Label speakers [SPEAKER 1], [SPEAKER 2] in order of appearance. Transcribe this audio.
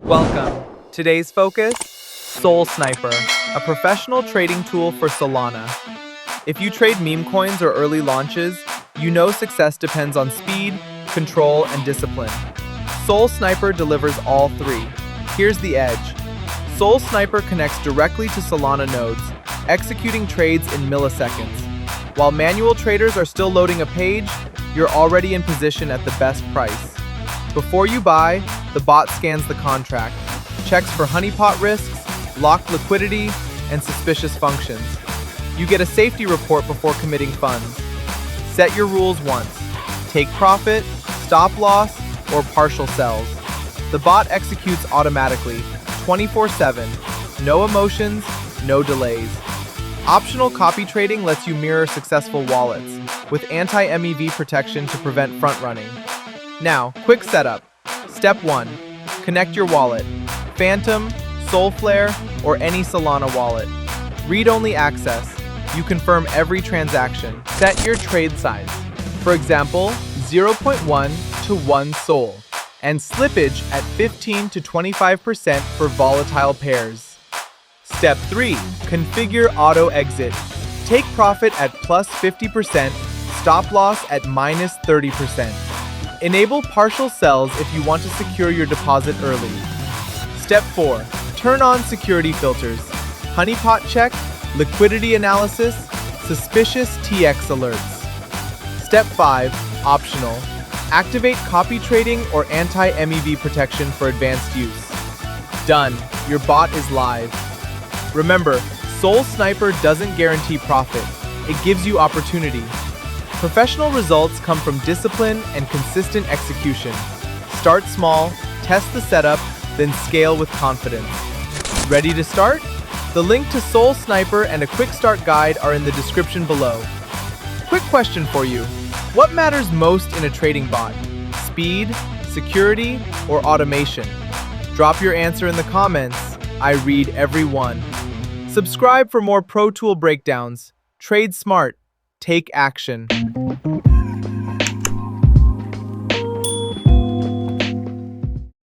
[SPEAKER 1] Welcome. Today's focus, Sol Sniper, a professional trading tool for Solana. If you trade meme coins or early launches, you know success depends on speed, control, and discipline. Sol Sniper delivers all three. Here's the edge. Sol Sniper connects directly to Solana nodes, executing trades in milliseconds. While manual traders are still loading a page, you're already in position at the best price. Before you buy, the bot scans the contract, checks for honeypot risks, locked liquidity, and suspicious functions. You get a safety report before committing funds. Set your rules once. Take profit, stop loss, or partial sells. The bot executes automatically, 24/7. No emotions, no delays. Optional copy trading lets you mirror successful wallets, with anti-MEV protection to prevent front-running. Now, quick setup. Step 1. Connect your wallet. Phantom, Solflare, or any Solana wallet. Read-only access. You confirm every transaction. Set your trade size. For example, 0.1 to 1 Sol, and slippage at 15 to 25% for volatile pairs. Step 3. Configure auto exit. Take profit at plus 50%, stop loss at minus 30%. Enable partial sells if you want to secure your deposit early. Step 4. Turn on security filters. Honeypot check, liquidity analysis, suspicious TX alerts. Step 5. Optional. Activate copy trading or anti-MEV protection for advanced use. Done. Your bot is live. Remember, Sol Sniper doesn't guarantee profit. It gives you opportunity. Professional results come from discipline and consistent execution. Start small, test the setup, then scale with confidence. Ready to start? The link to Sol Sniper and a quick start guide are in the description below. Quick question for you. What matters most in a trading bot? Speed, security, or automation? Drop your answer in the comments. I read every one. Subscribe for more Pro Tool breakdowns. Trade smart. Take action.